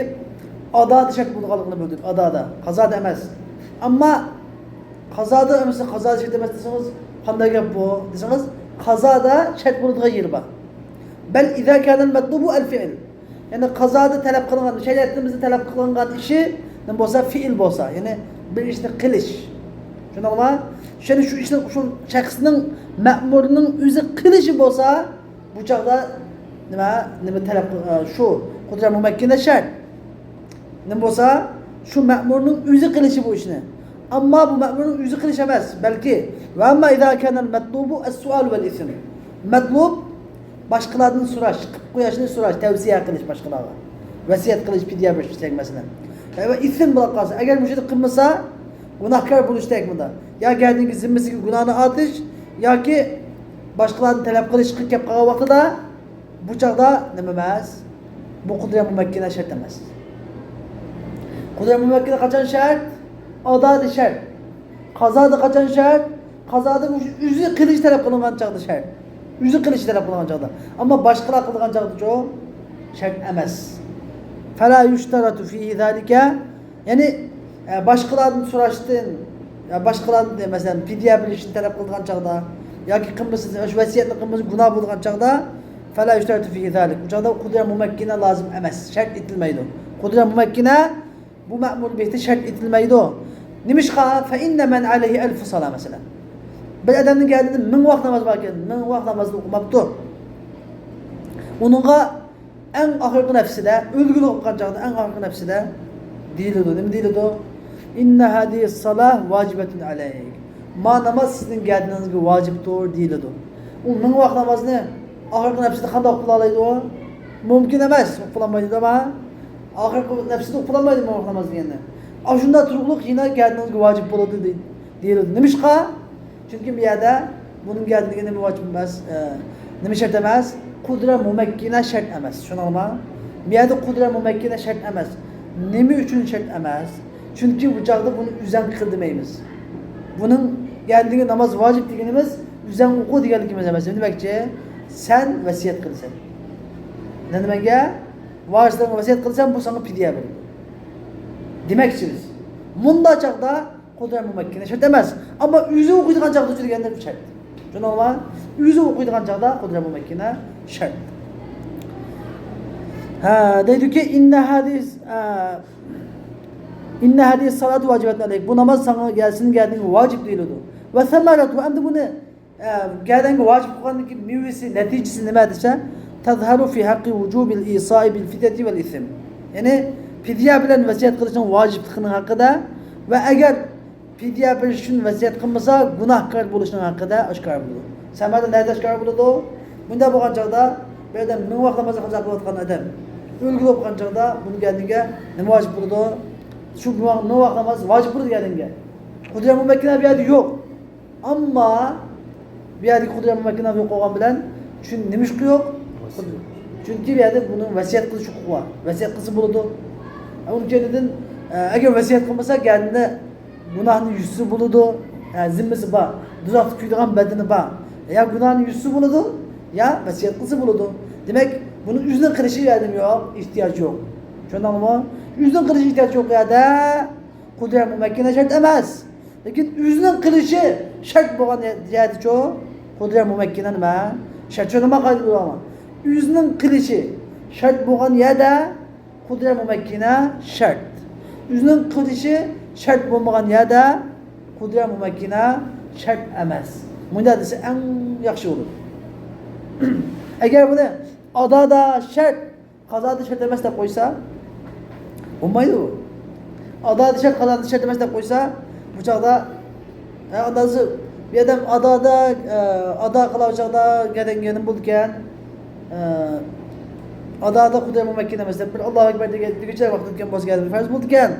adoda shart bo'lganligini bildik. Adoda, qazoda emas. Ammo qazoda emas, qazoda shart emas desangiz, qanday gap bu desangiz, qazoda shart bo'ladigan yeri bor. Bel iza kana'l matlubu al fi'l. Yani qazoda talab qilingan, shariatimizda talab qilingan ishi nima bo'lsa, fi'l bo'lsa, ya'ni bir ishni qilish. Shunaqmi? Shu ishni shu shaxsning ma'murning o'zi qilishi bo'lsa, bu chaqda nima talab shu qudrat mumakkina shart. Nima bo'lsa, shu ma'murning o'zi qilishi bu ishni. Ammo bu ma'murning o'zi qilish emas, balki va amma idza kana al-matlubu as-su'al wal ism. Matlub boshqalardan so'rash, qilib qo'yishni so'rash, tavsiya qilish boshqalarga. Vasiyat qilish, fidya berish masalan. Va ism bo'lib qolsa, agar bu ishni qilmasa, gunohkor bo'lishdek bunda. Ya geldiğingi zimmasiga gunohni atish yoki boshqalarni talab qilish qilib kelib qolgan vaqtida bu chaqda nima emas? Bu qudrat mumakkina shart emas. Qudrat mumakkina qachon shart? Adodi shart. Qazoda qachon shart? Qazoda o'zi qilish talab qilingan chaqda shart. O'zi qilish talab qilingan chaqda. Ammo boshqalar qilgan chaqda shart emas. Fala yushtaratu fihi zalika. Ya'ni boshqalardan so'rashdan, boshqalardan masalan fidya berishni talab qilgan chaqda yoki qilmasa, o'sha vasiyatni qilmasa gunoh bo'lgan chaqda fala yushtaratu fihi zalik. Bu chaqda qudrat mumakkina lozim emas, shart etilmaydi. Qudrat mumakkina bu ma'mur behti shart etilmaydi. Nimishqa fa inna man alayhi alf sala masalan. Bir odamning gardida 1000 vaqt namoz bor ekan, 1000 vaqt namozni o'qimabdi. Uningga eng oxirgi nafsida, o'lgulik o'qigan chaqda eng oxirgi nafsida deyiladi. Nima deyiladi? İnne hadihi salah vacibatun aleyk. Ma namaz sizin gardinizga vacibdir deyiladi. U 1000 vaqt namozni oxirgi nafsida qanday o'qib olaydi u? Mumkin emas, o'qilamaydi ama oxirgi nafsida o'qilamaydi bu namoz deganda. Shunda turug'liq yana gardinizga vojib bo'ladi deyiladi. Nimishqa? Chunki bu yerda buning gardiniga nima vojib emas, nima shart emas? Qudrat mumakkina shart emas. Tushunarmi? Bu yerda qudrat mumakkina shart emas. Nima uchun shart emas? Çünkü bu çağda bunu üzen kıl demeyimiz. Bunun geldiği namaz vacip degenimiz üzen oku degenligimiz emas. Ne demekçi? Sen vasiyet kılsan. Ne demek ya? Varislerine vasiyet kılsan bu sana fidye verir. Demeksiniz. Bunda çağda kudret mumakkine şart demez. Ama yüzü okuyduğun çağda degenler şart. Şuna var. Yüzü okuyduğun çağda kudret mumakkine şart. Ha, dedi ki İnne hadis salat vacibetun aleyk. Bu namaz sana geldiğin vacip değildi. Ve semaratu endi bunu gelden vacip kılgandaki meyvesi neticesi nima dese tazharu fi haqqi vucubil isai bil fidyeti vel isim. Yani fidye bilen vasiyet kılışın vacipliginin hakkında ve eğer fidye beriş için vasiyet kılmasa günahkar buluşunun hakkında aşkar bulur. Semada nerede aşkar bulur? Bunda bu çağda bir adam min vaqt namazı qılacak bolgan adam ölgü bolgan çağda bunu geldiğinde ne vacip bulur? Şu min vaqt namaz vacip bulur geldiğinde. Kudret mümekkine bir adı yok. Ama bir adı kudret mümekkine yok olan bilen çünkü nemiş ki yok? Çünkü bir adı bunun vasiyet kılışı hukuku var. Vasiyet kılışı bulurdu. Onun için eğer vasiyet kılmasa geldiğinde günahının yüzü bulurdu. Yani zimmesi var. Düzeltip küydüğün bedeni var. Ya günahının yüzü bulurdu ya vasiyet kılışı bulurdu. Demek bunun yüzünün kırışı yardım yok, ihtiyaç yok. Şundan mı? Yüzünün kırışı ihtiyaç yok ya da kudret mümekkine şart emez. Lakin yüzünün kılışı şart boğan yerde çoğu kudret mümekkine nima? Şart çoğu nima kaydı ama. Yüzünün kılışı şart boğan yerde kudret mümekkine şart. Yüzünün kılışı şart boğan yerde kudret mümekkine şart emez. Bunda dese en yaxşı olur. Eğer bunu adada şart, kazada şart emez de koysa olmaydı bu. Adada şart, kazada şart emez de koysa bu çağda adası bir adam adada ada kılavacakta gelin bulurken adada kudret mümekkine mesela bir Allahu Ekber diye geçer vakti iken boz geldi farz bulurken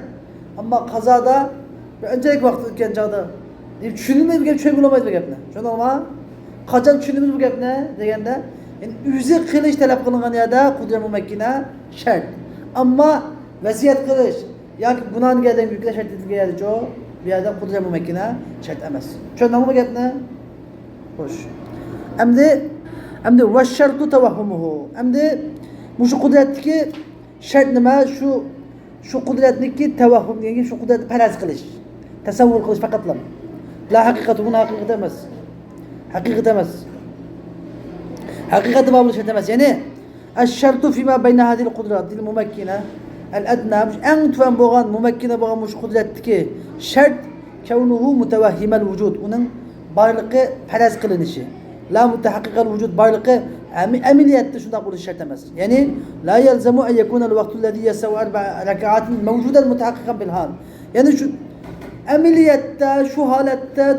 ama kazada bir öncelik vakti iken çağda düşünülmez bir gap çöy bulamayız bu gapni. Şundan ama kaçan düşünümüz bu gap ne degende yani yüzü kılıç talep kılıngan yerde kudret mümekkine şart. Ama vasiyet kılıç yoki günahını geldiğin yükle şart edilgen yerde çoğu bir yerde kudret mümekkine şart emas. Şundan bu gap ne? Hoş. Emdi ve şartu tevahhumuhu. Emdi bu şu kudretdeki şart nima? Şu kudretdeki tevahhum yani şu kudreti paraz kılış. Tasavvur kılış fakatlam. La hakikati bunu hakikat emas. Hakikat emas. Hakikati babul şart emas. Yani الشرط فيما بين هذه القدرات الممكنة الأدنى en tüven boğan, mümekkine boğan şu kudretteki şart kevnuhu mutevahhimel vücud. Onun varlığı paraz kılınışı. La mutahakkikal vücud varlığı emniyette şunda kılış şart emez. Yani la yelzemu en yekunel vaktu lezi yesev erba rekaatin mevcuden mutahakkikan bil hal. Yani şu emniyette, şu halette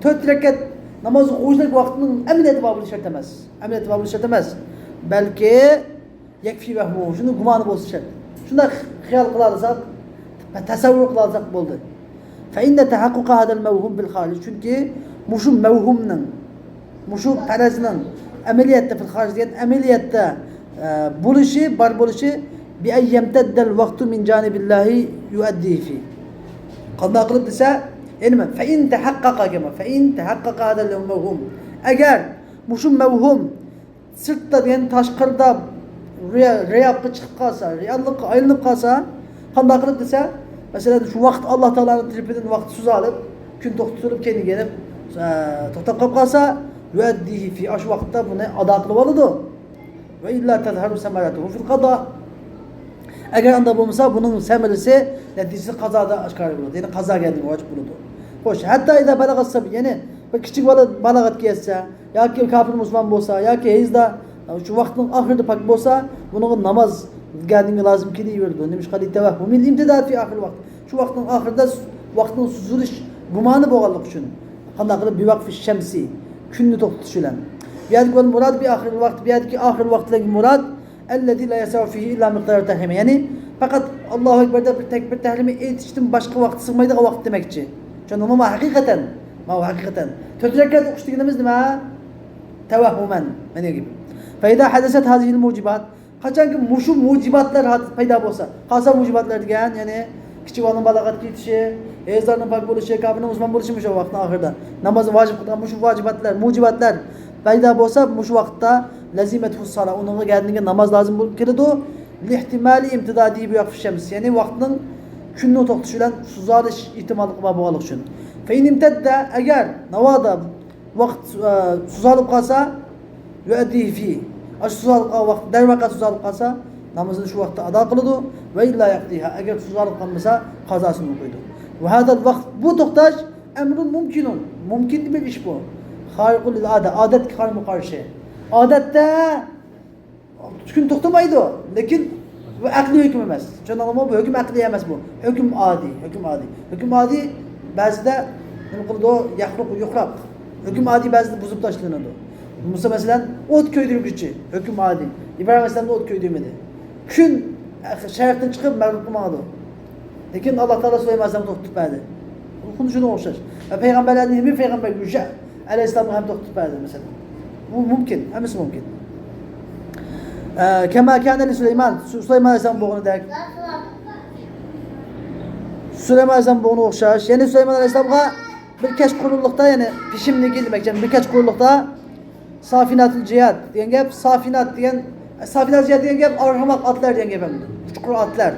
4 rekat namazı kılışlık vaktinin emniyeti babul şart emez. Emniyeti babul şart emez. Belki yekfi vehmu. Şunu gumanı bolsa şart. Şunda xiyal kılarsak, tasavvur kılarsak boldu. Fe inne tehakkuka hadal mevhum bil hali. Çünkü muşu mevhumның, muşu parazının ameliyette fil haric diyen ameliyette buluşu, bar buluşu bi en yemteddel vaktu min canibillahi yuaddihi fi. Qanday qilib desa, nima? Fe in tehakkaka kema. Fe in tehakkaka hadal mevhum. Eğer muşu mevhum sırtta diyen taşqırda riyakı çıkıp kalsa, riyallık ayrılıp kalsa, qanday qilib desa, mesela şu vakt Allah Teala'nın tripinin vakti suz alıp, gün toxtutulup kendi gelip toxtab qolib kalsa, yuaddihi fi aş vakitte bunu ada qilib oladi. Ve illa tezharu semaratuhu fil qada. Eğer anda bulmasa bunun semerisi neticesi kazada aşkar olur. Yani kaza geldi vacip bulundu. Hoş. Hatta ida balagat sabi yani küçük balagat gelse, ya ki kafir Müslüman bolsa, ya ki heyizda şu vaktin ahirde pak bolsa, bunun namaz geldiğinde lazım ki diyordu. Demiş kali tevahhum min imtidad fi ahir vakt. Şu vaktin ahirde vaktin süzülüş gumanı boğallık üçün. Qanday qilib bir vakfi şemsi günni to'xtatishlar. Bu murad bir ahir vakt, bir ahir vaktdagi murad ellezî la yesav fihi illa miqdar tahrimi. Yani fakat Allahu Ekber'de bir tekbir tahrimi etiştin başka vakti sığmaydigan vakt demekçi. Çünkü ama hakikaten, hakikaten. 4 rekat okuş deganimiz nima? Tevahhumen. Mana gibi. Fa idâ hadeset hâzihil mucibat. Qachonki mushu mucibatlar paydo bo'lsa, qasa mucibatlar degan, ya'ni kichik bolaning balagat ketishi, ezlarning pak bo'lishi, kafirning Müslüman bo'lishi o'sha vaqtning oxirida. Namozni vojib qilgan mushu vojibatlar, mucibatlar paydo bo'lsa, mushu vaqtda lazimatu sola, uningga geldiğinde namaz lazım bo'lib keladi. Lihtimali imtidadi bi vaqf shams, ya'ni vaqtning kunni to'xtatish bilan suzalish ehtimoli borlik uchun. Fa in imtadda agar navoda vaqt suzalib qolsa, yuaddihi fi suzalib vaqt darvaqa suzalib qolsa, namazını şu vaqtda ado qiladi va illa yaqdiha. Agar suzalib qolmasa, qazosini o'qiydi. Va hadal vaqt bu to'xtash emrun mumkinun. Mümkün bir iş bu. Harikul adet. Adet karşı. Adette gün to'xtamaydi. Lekin bu aqliy hukm emas. Tushunarlimi? Bu hukm aqliy emas bu. Hukm adi, hukm adi. Hukm adi ba'zida nima qildi? Yaxluq yuqraq. Hukm adi ba'zida buzib tashlanadi. Musa masalan o't ko'ydirguchi, hukm adi. İbrahim Aleyhisselam o't ko'ydirmadi. Kun shayxdan chiqib mag'rib qilmadi. Lekin Alloh taolo Süleyman Aleyhisselamni to'xtatmadi. Bu shunga o'xshash. Va payg'ambarlarning bir payg'ambar Yusha Aleyhisselamni ham to'xtatmadi masalan. Bu mumkin, hammasi mumkin. Kema kana Süleyman Aleyhisselam bo'g'inidek. Süleyman Aleyhisselam bo'g'ini o'xshash. Ya'ni Süleyman Aleyhisselamga birkaç qurulliqda, ya'ni pishimligi demakchi, birkaç qurulliqda Safinatul Cihad degan gap, Safinat degan gap arg'amoq otlar degan gap endi. Uchqur otlar.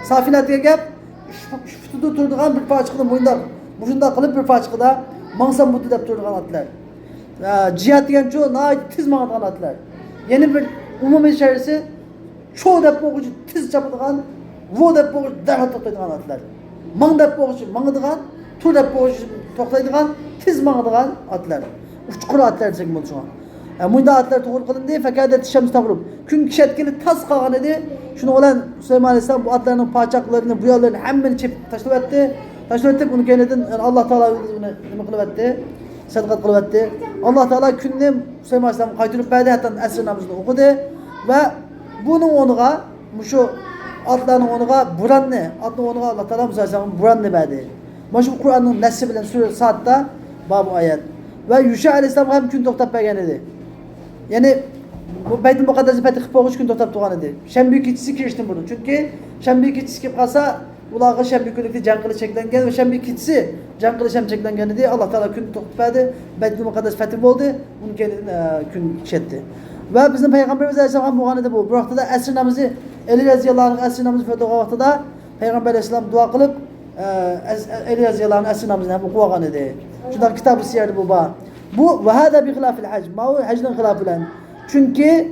Safinat degan gap tutib turadigan bir parchiqni mo'yinda shunday qilib bir parchiqda mansam budi deb turadigan otlar. Cihad degan-chu tiz mangadigan otlar. Yeni bir umumiy sharisi cho deb bo'g'uchi tiz chapadigan, vo deb bo'g'uchi darhol to'xtaydigan otlar. Mang deb bo'g'uchi mangadigan, tur deb bo'g'uchi to'xtaydigan, tiz mangadigan otlar. Uchqur otlar desak bo'ladi shunga. Bunda otlar to'g'ri qilindi, faqat shams tag'rib. Kun kishatkini tas qolgan edi. Shuni bilan Süleyman Aleyhisselam bu otlarning parchaqlarini, bu yo'llarini hammani chep tashlayapti. Tashlayotib uni keynidan Alloh taolo uni nima qilyapti? Sadaqat qilyapti. Alloh taolo kunni Süleyman Aleyhisselam qaytirib berdi, hatto asr namozini o'qidi va buning o'rniga, shu otlarning o'rniga buranni, otning o'rniga Alloh taolo Musa Aleyhisselam buranni berdi. Mana shu Qur'onning nassi bilan sura Sa'dda bu oyat. Ve Yusha Aleyhisselam hem gün to'xtab bergan edi. Ya'ni bu Baytul Muqaddasni fath qilib qo'yish kun to'xtab turgan edi. Shanba kechasi kirishdi buni. Chunki shanba kechasi kelib qolsa, ularga shanba kunlikda jang qilish cheklangan va shanba kechasi jang qilish ham cheklangan edi. Alloh taolo kun to'xtab berdi. Baytul Muqaddas fath bo'ldi. Uni keyin kun ketdi. Va bizning payg'ambarimiz Aleyhisselam ham bo'lgan edi bu. Bu vaqtda asr namozi, Ali roziyallohu anhu asr namozi o'qigan vaqtida payg'ambar Aleyhisselam duo qilib Ali roziyallohu anhu asr namozini ham o'qib olgan edi. Şundan kitabı siyerdi bu ba. Bu ve hâdâ bi khilâfil hac. Ma o hacdan khilâfı lan. Çünkü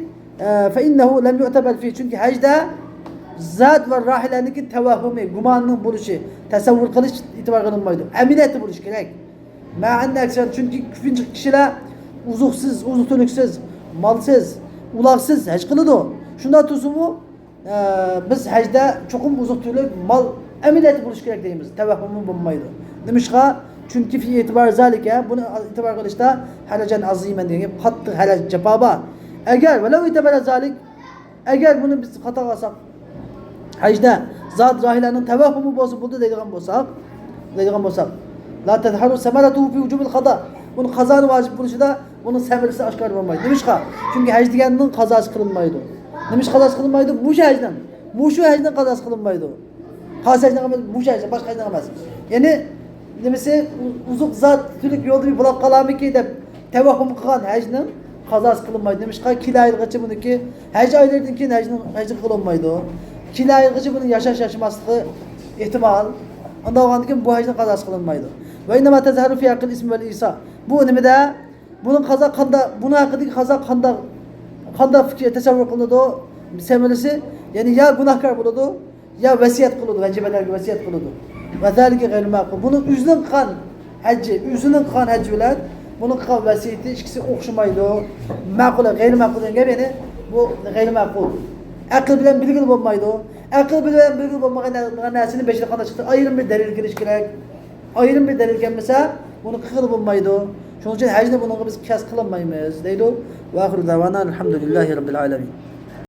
fe innehu lem yu'tebel fi. Çünkü hacda zat ve rahileniki tevahhumi, gumanının buluşu, tasavvur kılış itibar kılınmaydı. Eminiyeti buluş gerek. Ma'anne eksen çünkü küfünce kişiler uzuksuz, uzutuluksuz, malsız, ulaksız hac kılıdı. Şunda tuzumu biz hacda çokum uzuktuluk, mal eminiyeti buluş gerek deyimiz. Tevahhumi bulunmaydı. Demişka çünkü fi itibar zalike bunu itibar kılışta halacen azimen diye kattı halac cevaba. Eğer velev itibar zalik eğer bunu biz hata alsak hacda zat rahilenin tevahhumu bozuk buldu dediğim bolsak la tezharu semeratu fi vücubil kada bunun kazanı vacip buluşu da bunun semerisi aşkar olmaydı. Demişka çünkü hac deganning kazası kılınmaydı. Demiş kazası kılınmaydı bu hacdan. Bu şu hacdan kazası kılınmaydı. Kazası hacdan bu hacdan başka hacdan olmaz. Yani demese uzuk zat tülük yolda bir bulak kalamı ki de tevahhum kılan hacının kazası kılınmaydı demiş. Kila aylıgıcı bunu ki hac aylardan ki hacı kılınmaydı o. Kila aylıgıcı bunun yaşamaslığı ihtimal. Onda oğandı ki bu hacının kazası kılınmaydı. Ve innema tezharu fi akıl ismi vel İsa. Bu önemi de bunun kaza kanda bunun hakkındaki kaza kanda fikir tesavvur kılındı o semelisi yani ya günahkar buludu ya vesiyet kılındı vecibeler vesiyet kılındı. Ve zalike gayr makul. Bunun üzünün kan haccı bilen bunun kan vesiyeti ikisi okşamaydı o. Makul, gayr makul yani bu gayr makul. Akıl bilen bilgili olmaydı o. Akıl bilen bilgili olmayan nesinin beşli kanda çıktı. Ayrım bir delil giriş gerek. Ayrım bir delil gelmese bunu kıkıl olmaydı o. Şunun için hacda bunun biz kıyas kılamayız deydi o. Ve ahiru davana elhamdülillahi rabbil alemin.